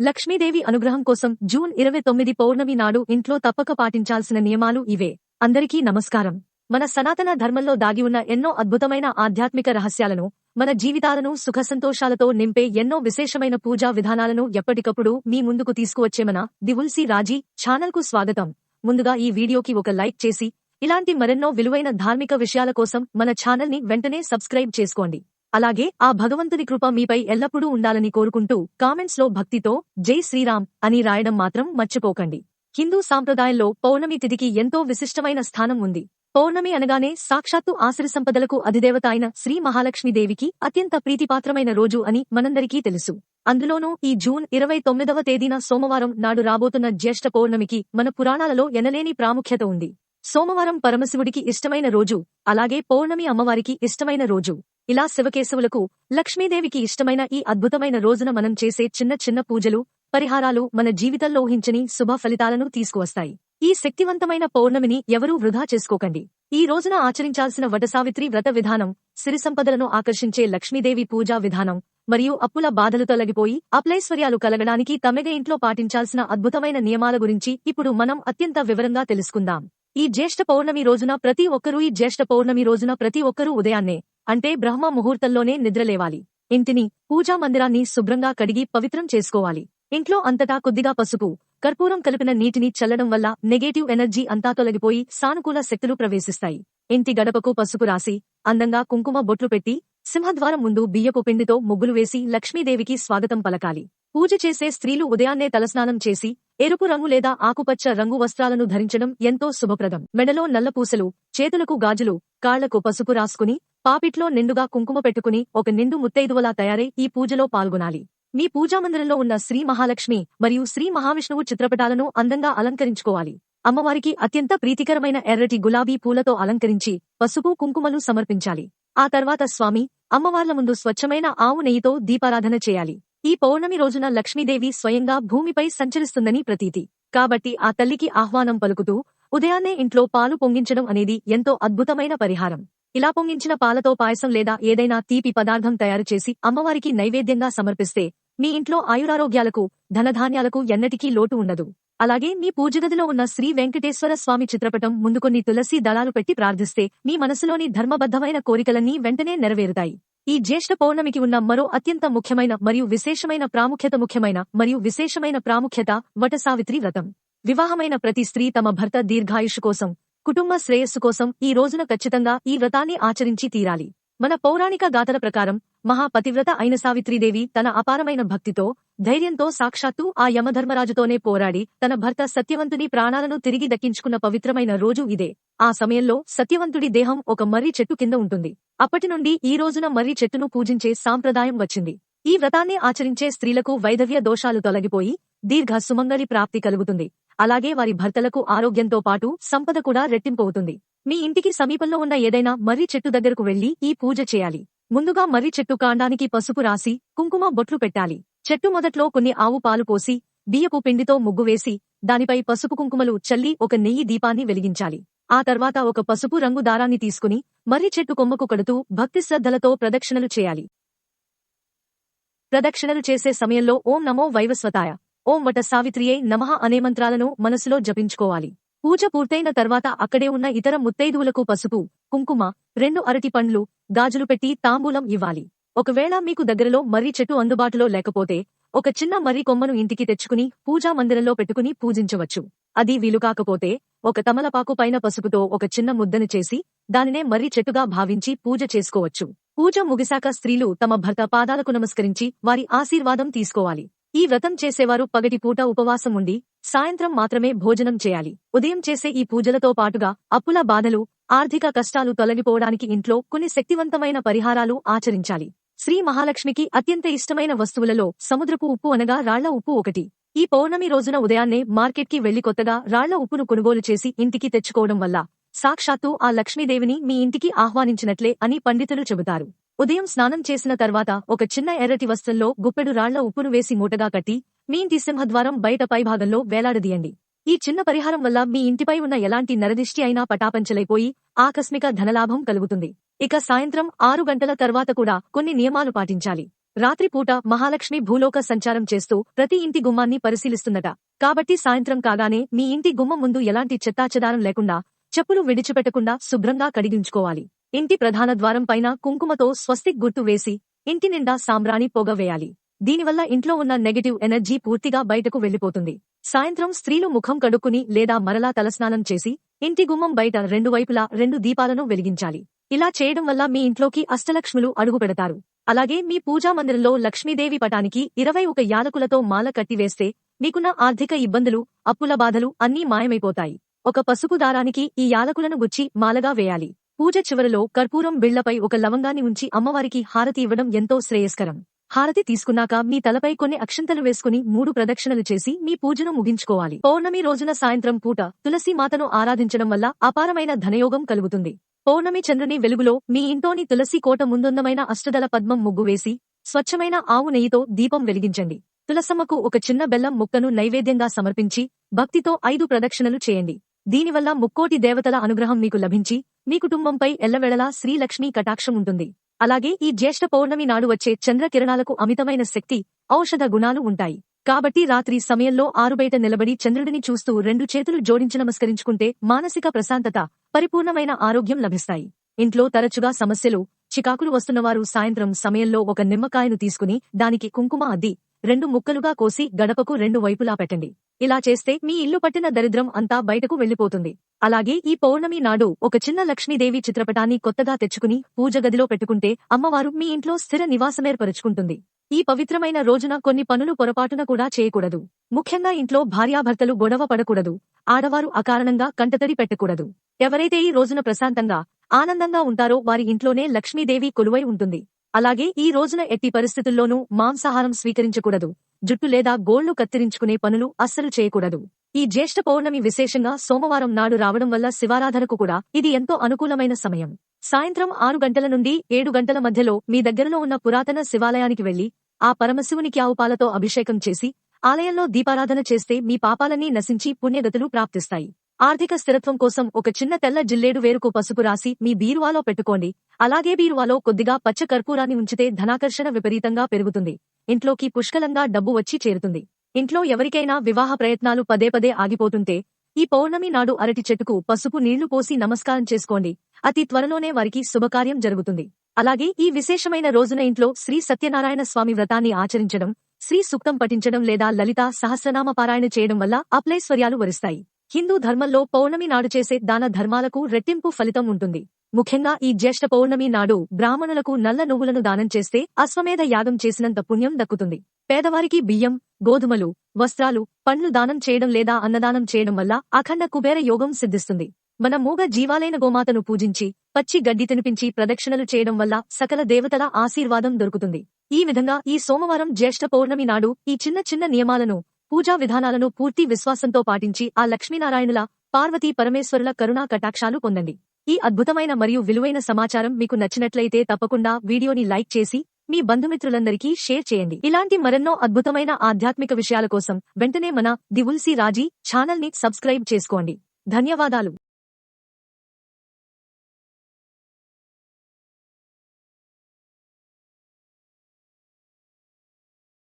లక్ష్మీదేవి అనుగ్రహం కోసం జూన్ 29 పౌర్ణమి నాడు ఇంట్లో తప్పక పాటించాల్సిన నియమాలు ఇవే. అందరికీ నమస్కారం. మన సనాతన ధర్మంలో దాగి ఉన్న ఎన్నో అద్భుతమైన ఆధ్యాత్మిక రహస్యాలను, మన జీవితాలను సుఖసంతోషాలతో నింపే ఎన్నో విశేషమైన పూజా విధానాలను ఎప్పటికప్పుడు మీ ముందుకు తీసుకువచ్చే మన ది తులసి రాజీ ఛానల్ కు స్వాగతం. ముందుగా ఈ వీడియోకి ఒక లైక్ చేసి, ఇలాంటి మరెన్నో విలువైన ధార్మిక విషయాల కోసం మన ఛానల్ ని వెంటనే సబ్స్క్రైబ్ చేసుకోండి. అలాగే ఆ భగవంతుని కృప మీపై ఎల్లప్పుడూ ఉండాలని కోరుకుంటూ కామెంట్స్ లో భక్తితో జై శ్రీరామ్ అని రాయడం మాత్రం మర్చిపోకండి. హిందూ సాంప్రదాయంలో పౌర్ణమి తిథికి ఎంతో విశిష్టమైన స్థానం ఉంది. పౌర్ణమి అనగానే సాక్షాత్తు ఆసిరి సంపదలకు అధిదేవత అయిన శ్రీ మహాలక్ష్మీదేవికి అత్యంత ప్రీతిపాత్రమైన రోజు అని మనందరికీ తెలుసు. అందులోనూ ఈ జూన్ 29వ తేదీన సోమవారం నాడు రాబోతున్న జ్యేష్ఠ పౌర్ణమికి మన పురాణాలలో ఎనలేని ప్రాముఖ్యత ఉంది. సోమవారం పరమశివుడికి ఇష్టమైన రోజు, అలాగే పౌర్ణమి అమ్మవారికి ఇష్టమైన రోజు. ఇలా శివకేశవులకు, లక్ష్మీదేవికి ఇష్టమైన ఈ అద్భుతమైన రోజున మనం చేసే చిన్న చిన్న పూజలు, పరిహారాలు మన జీవితంలో ఊహించని శుభ ఫలితాలను తీసుకువస్తాయి. ఈ శక్తివంతమైన పౌర్ణమిని ఎవరూ వృధా చేసుకోకండి. ఈ రోజున ఆచరించాల్సిన వటసావిత్రి వ్రత విధానం, సిరి సంపదలను ఆకర్షించే లక్ష్మీదేవి పూజా విధానం, మరియు అప్పుల బాధలు తొలగిపోయి అప్లైశ్వర్యాలు కలగడానికి తమెగ ఇంట్లో పాటించాల్సిన అద్భుతమైన నియమాల గురించి ఇప్పుడు మనం అత్యంత వివరంగా తెలుసుకుందాం. ఈ జ్యేష్ఠ పౌర్ణమి రోజున ప్రతి ఒక్కరూ ఉదయాన్నే, అంటే బ్రహ్మ ముహూర్తంలోనే నిద్రలేవాలి. ఇంటిని, పూజా మందిరాన్ని శుభ్రంగా కడిగి పవిత్రం చేసుకోవాలి. ఇంట్లో అంతటా కొద్దిగా పసుపు, కర్పూరం కలిపిన నీటిని చల్లడం వల్ల నెగటివ్ ఎనర్జీ అంతా తొలగిపోయి సానుకూల శక్తులు ప్రవేశిస్తాయి. ఇంటి గడపకు పసుపు రాసి, అందంగా కుంకుమ బొట్లు పెట్టి, సింహద్వారం ముందు బియ్యపు పిండితో ముగ్గులు వేసి లక్ష్మీదేవికి స్వాగతం పలకాలి. పూజ చేసే స్త్రీలు ఉదయాన్నే తలస్నానం చేసి, ఎరుపు రంగు లేదా ఆకుపచ్చ రంగు వస్త్రాలను ధరించడం ఎంతో శుభప్రదం. మెడలో నల్లపూసలు, చేతులకు గాజులు, కాళ్లకు పసుపు రాసుకుని, పాపిట్లో నిండుగా కుంకుమ పెట్టుకుని ఒక నిండు ముత్తైదువలా తయారై ఈ పూజలో పాల్గొనాలి. మీ పూజామందిరంలో ఉన్న శ్రీ మహాలక్ష్మి మరియు శ్రీ మహావిష్ణువు చిత్రపటాలను అందంగా అలంకరించుకోవాలి. అమ్మవారికి అత్యంత ప్రీతికరమైన ఎర్రటి గులాబీ పూలతో అలంకరించి పసుపు కుంకుమలు సమర్పించాలి. ఆ తర్వాత స్వామి, అమ్మవార్ల ముందు స్వచ్ఛమైన ఆవు నెయ్యితో దీపారాధన చేయాలి. ఈ పౌర్ణమి రోజున లక్ష్మీదేవి స్వయంగా భూమిపై సంచరిస్తుందని ప్రతీతి. కాబట్టి ఆ తల్లికి ఆహ్వానం పలుకుతూ ఉదయాన్నే ఇంట్లో పాలు పొంగించడం అనేది ఎంతో అద్భుతమైన పరిహారం. ఇలా పొంగించిన పాలతో పాయసం లేదా ఏదైనా తీపి పదార్థం తయారు చేసి అమ్మవారికి నైవేద్యంగా సమర్పిస్తే మీ ఇంట్లో ఆయురారోగ్యాలకు, ధనధాన్యాలకు ఎన్నటికీ లోటు ఉండదు. అలాగే మీ పూజగదిలో ఉన్న శ్రీ వెంకటేశ్వర స్వామి చిత్రపటం ముందు కొన్ని తులసి దళాలు పెట్టి ప్రార్థిస్తే మీ మనసులోని ధర్మబద్ధమైన కోరికలన్నీ వెంటనే నెరవేరుతాయి. ఈ జ్యేష్ఠ పౌర్ణమికి ఉన్న మరో అత్యంత ముఖ్యమైన మరియు విశేషమైన ప్రాముఖ్యత వటసావిత్రి వ్రతం. వివాహమైన ప్రతి స్త్రీ తమ భర్త దీర్ఘాయుషు కోసం, కుటుంబ శ్రేయస్సు కోసం ఈ రోజున ఖచ్చితంగా ఈ వ్రతాన్ని ఆచరించి తీరాలి. మన పౌరాణిక గాథల ప్రకారం మహాపతివ్రత అయిన సావిత్రీదేవి తన అపారమైన భక్తితో, ధైర్యంతో సాక్షాత్తు ఆ యమధర్మరాజుతోనే పోరాడి తన భర్త సత్యవంతుని ప్రాణాలను తిరిగి దక్కించుకున్న పవిత్రమైన రోజు ఇదే. ఆ సమయంలో సత్యవంతుడి దేహం ఒక మర్రి చెట్టు కింద ఉంటుంది. అప్పటి నుండి ఈ రోజున మర్రి చెట్టును పూజించే సాంప్రదాయం వచ్చింది. ఈ వ్రతాన్ని ఆచరించే స్త్రీలకు వైధవ్య దోషాలు తొలగిపోయి దీర్ఘ సుమంగళి ప్రాప్తి కలుగుతుంది. అలాగే వారి భర్తలకు ఆరోగ్యంతో పాటు సంపద కూడా రెట్టింపవుతుంది. మీ ఇంటికి సమీపంలో ఉన్న ఏదైనా మర్రి చెట్టు దగ్గరకు వెళ్లి ఈ పూజ చేయాలి. ముందుగా మర్రి చెట్టు కాండానికి పసుపు రాసి, కుంకుమ బొట్లు పెట్టాలి. చెట్టు మొదట్లో కొన్ని ఆవు పాలు పోసి, బియ్యపు పిండితో ముగ్గు వేసి, దానిపై పసుపు కుంకుమలు చల్లి ఒక నెయ్యి దీపాన్ని వెలిగించాలి. ఆ తర్వాత ఒక పసుపు రంగు దారాన్ని తీసుకుని మర్రి చెట్టు కొమ్మకు కడుతూ భక్తి శ్రద్ధలతో ప్రదక్షిణలు చేయాలి. ప్రదక్షిణలు చేసే సమయంలో ఓం నమో వైవస్వతాయ, ఓం వట సావిత్రియై నమః అనే మంత్రాలను మనసులో జపించుకోవాలి. పూజ పూర్తయిన తర్వాత అక్కడే ఉన్న ఇతర ముత్తైదువులకు పసుపు, కుంకుమ, 2 అరటి పండ్లు, గాజులు పెట్టి తాంబూలం ఇవ్వాలి. ఒకవేళ మీకు దగ్గరలో మర్రి చెట్టు అందుబాటులో లేకపోతే ఒక చిన్న మర్రి కొమ్మను ఇంటికి తెచ్చుకుని పూజా మందిరంలో పెట్టుకుని పూజించవచ్చు. అది వీలుకాకపోతే ఒక తమలపాకు పైన పసుపుతో ఒక చిన్న ముద్దను చేసి దానినే మర్రి చెట్టుగా భావించి పూజ చేసుకోవచ్చు. పూజ ముగిశాక స్త్రీలు తమ భర్త పాదాలకు నమస్కరించి వారి ఆశీర్వాదం తీసుకోవాలి. ఈ వ్రతం చేసేవారు పగటి పూట ఉపవాసం ఉండి సాయంత్రం మాత్రమే భోజనం చేయాలి. ఉదయం చేసే ఈ పూజలతో పాటుగా అప్పుల బాధలు, ఆర్థిక కష్టాలు తొలగిపోవడానికి ఇంట్లో కొన్ని శక్తివంతమైన పరిహారాలు ఆచరించాలి. శ్రీ మహాలక్ష్మికి అత్యంత ఇష్టమైన వస్తువులలో సముద్రపు ఉప్పు అనగా రాళ్ల ఉప్పు ఒకటి. ఈ పౌర్ణమి రోజున ఉదయాన్నే మార్కెట్కి వెళ్లి కొత్తగా రాళ్ల ఉప్పును కొనుగోలు చేసి ఇంటికి తెచ్చుకోవడం వల్ల సాక్షాత్తు ఆ లక్ష్మీదేవిని మీ ఇంటికి ఆహ్వానించినట్లే అని పండితులు చెబుతారు. ఉదయం స్నానం చేసిన తర్వాత ఒక చిన్న ఎర్రటి వస్త్రంలో గుప్పెడు రాళ్ల ఉప్పును వేసి మూటగా కట్టి మీ ఇంటి సింహద్వారం బయట పైభాగంలో వేలాడదీయండి. ఈ చిన్న పరిహారం వల్ల మీ ఇంటిపై ఉన్న ఎలాంటి నరదిష్టి అయినా పటాపంచలైపోయి ఆకస్మిక ధనలాభం కలుగుతుంది. ఇక సాయంత్రం 6 గంటల తర్వాత కూడా కొన్ని నియమాలు పాటించాలి. రాత్రిపూట మహాలక్ష్మి భూలోక సంచారం చేస్తూ ప్రతి ఇంటి గుమ్మాన్ని పరిశీలిస్తుందట. కాబట్టి సాయంత్రం కాగానే మీ ఇంటి గుమ్మం ముందు ఎలాంటి చెత్తాచెదారం లేకుండా, చెప్పులు విడిచిపెట్టకుండా శుభ్రంగా కడిగించుకోవాలి. ఇంటి ప్రధాన ద్వారం పైన కుంకుమతో స్వస్తిక్ గుర్తు వేసి ఇంటి నిండా సాంబ్రాణి పొగ వేయాలి. దీనివల్ల ఇంట్లో ఉన్న నెగటివ్ ఎనర్జీ పూర్తిగా బయటకు వెళ్లిపోతుంది. సాయంత్రం స్త్రీలు ముఖం కడుక్కుని లేదా మరలా తలస్నానం చేసి ఇంటి గుమ్మం బయట 2 వైపులా 2 దీపాలను వెలిగించాలి. ఇలా చేయడం వల్ల మీ ఇంట్లోకి అష్టలక్ష్ములు అడుగుపెడతారు. అలాగే మీ పూజా మందిరంలో లక్ష్మీదేవి పటానికి 21 యాలకులతో మాల కట్టివేస్తే మీకున్న ఆర్థిక ఇబ్బందులు, అప్పుల బాధలు అన్నీ మాయమైపోతాయి. ఒక పసుపు దారానికి ఈ యాలకులను గుచ్చి మాలగా వేయాలి. పూజ చివరలో కర్పూరం బిళ్లపై ఒక లవంగాన్ని ఉంచి అమ్మవారికి హారతి ఇవ్వడం ఎంతో శ్రేయస్కరం. హారతి తీసుకున్నాక మీ తలపై కొన్ని అక్షంతలు వేసుకుని 3 ప్రదక్షిణలు చేసి మీ పూజను ముగించుకోవాలి. పౌర్ణమి రోజున సాయంత్రం పూట తులసి మాతను ఆరాధించడం వల్ల అపారమైన ధనయోగం కలుగుతుంది. పౌర్ణమి చంద్రుని వెలుగులో మీ ఇంట్లోని తులసి కోట ముందున్నమైన అష్టదళ పద్మం ముగ్గు వేసి స్వచ్ఛమైన ఆవు నెయ్యితో దీపం వెలిగించండి. తులసమ్మకు ఒక చిన్న బెల్లం ముక్కను నైవేద్యంగా సమర్పించి భక్తితో 5 ప్రదక్షిణలు చేయండి. దీనివల్ల ముక్కోటి దేవతల అనుగ్రహం మీకు లభించి మీ కుటుంబంపై ఎల్లవేళలా శ్రీలక్ష్మీ కటాక్షం ఉంటుంది. అలాగే ఈ జ్యేష్ఠ పౌర్ణమి నాడు వచ్చే చంద్రకిరణాలకు అమితమైన శక్తి, ఔషధ గుణాలు ఉంటాయి. కాబట్టి రాత్రి సమయంలో ఆరుబయట నిలబడి చంద్రుడిని చూస్తూ 2 చేతులు జోడించి నమస్కరించుకుంటే మానసిక ప్రశాంతత, పరిపూర్ణమైన ఆరోగ్యం లభిస్తాయి. ఇంట్లో తరచుగా సమస్యలు, చికాకులు వస్తున్నవారు సాయంత్రం సమయంలో ఒక నిమ్మకాయను తీసుకుని దానికి కుంకుమ అద్ది 2 ముక్కలుగా కోసి గడపకు 2 వైపులా పెట్టండి. ఇలా చేస్తే మీ ఇల్లు పట్టిన దరిద్రం అంతా బయటకు వెళ్లిపోతుంది. అలాగే ఈ పౌర్ణమి నాడు ఒక చిన్న లక్ష్మీదేవి చిత్రపటాన్ని కొత్తగా తెచ్చుకుని పూజ గదిలో పెట్టుకుంటే అమ్మవారు మీ ఇంట్లో స్థిర నివాసమేర్పరుచుకుంటుంది. ఈ పవిత్రమైన రోజున కొన్ని పనులు పొరపాటున కూడా చేయకూడదు. ముఖ్యంగా ఇంట్లో భార్యాభర్తలు గొడవ పడకూడదు. ఆడవారు అకారణంగా కంటతడి పెట్టకూడదు. ఎవరైతే ఈ రోజున ప్రశాంతంగా, ఆనందంగా ఉంటారో వారి ఇంట్లోనే లక్ష్మీదేవి కొలువై ఉంటుంది. అలాగే ఈ రోజున ఎట్టి పరిస్థితుల్లోనూ మాంసాహారం స్వీకరించకూడదు. జుట్టు లేదా గోళ్లు కత్తిరించుకునే పనులు అస్సలు చేయకూడదు. ఈ జ్యేష్ఠ పౌర్ణమి విశేషంగా సోమవారం నాడు రావడం వల్ల శివారాధనకు కూడా ఇది ఎంతో అనుకూలమైన సమయం. సాయంత్రం 6 గంటల నుండి 7 గంటల మధ్యలో మీ దగ్గరలో ఉన్న పురాతన శివాలయానికి వెళ్లి ఆ పరమశివునికి ఆవు పాలతో అభిషేకం చేసి ఆలయంలో దీపారాధన చేస్తే మీ పాపాలన్నీ నశించి పుణ్యగతులు ప్రాప్తిస్తాయి. ఆర్థిక స్థిరత్వం కోసం ఒక చిన్న తెల్ల జిల్లేడు వేరుకు పసుపు రాసి మీ బీరువాలో పెట్టుకోండి. అలాగే బీరువాలో కొద్దిగా పచ్చ కర్పూరాన్ని ఉంచితే ధనాకర్షణ విపరీతంగా పెరుగుతుంది. ఇంట్లోకి పుష్కలంగా డబ్బు వచ్చి చేరుతుంది. ఇంట్లో ఎవరికైనా వివాహ ప్రయత్నాలు పదే పదే ఆగిపోతుంటే ఈ పౌర్ణమి నాడు అరటి చెట్టుకు పసుపు నీళ్లు పోసి నమస్కారం చేసుకోండి. అతి త్వరలోనే వారికి శుభకార్యం జరుగుతుంది. అలాగే ఈ విశేషమైన రోజున ఇంట్లో శ్రీ సత్యనారాయణ స్వామి వ్రతాన్ని ఆచరించడం, శ్రీ సూక్తం పఠించడం లేదా లలితా సహస్రనామ పారాయణ చేయడం వల్ల అప్లైశ్వర్యాలు వరిస్తాయి. హిందూ ధర్మంలో పౌర్ణమి నాడు చేసే దాన ధర్మాలకు రెట్టింపు ఫలితం ఉంటుంది. ముఖ్యంగా ఈ జ్యేష్ఠ పౌర్ణమి నాడు బ్రాహ్మణులకు నల్ల నువ్వులను దానం చేస్తే అశ్వమేధ యాగం చేసినంత పుణ్యం దక్కుతుంది. పేదవారికి బియ్యం, గోధుమలు, వస్త్రాలు, పండ్లు దానం చేయడం లేదా అన్నదానం చేయడం వల్ల అఖండ కుబేర యోగం సిద్ధిస్తుంది. మన మూగ జీవాలైన గోమాతను పూజించి పచ్చి గడ్డి తినిపించి ప్రదక్షిణలు చేయడం వల్ల సకల దేవతల ఆశీర్వాదం దొరుకుతుంది. ఈ విధంగా ఈ సోమవారం జ్యేష్ఠ పౌర్ణమి నాడు ఈ చిన్న చిన్న నియమాలను, పూజా విధానాలను పూర్తి విశ్వాసంతో పాటించి ఆ లక్ష్మీనారాయణుల, పార్వతీ పరమేశ్వరుల కరుణా కటాక్షాలు పొందండి. ఈ అద్భుతమైన మరియు విలువైన సమాచారం మీకు నచ్చినట్లయితే తప్పకుండా వీడియోని లైక్ చేసి మీ బంధుమిత్రులందరికీ షేర్ చేయండి. ఇలాంటి మరెన్నో అద్భుతమైన ఆధ్యాత్మిక విషయాల కోసం వెంటనే మన ది తులసి రాజీ ఛానల్ ని సబ్స్క్రైబ్ చేసుకోండి. ధన్యవాదాలు.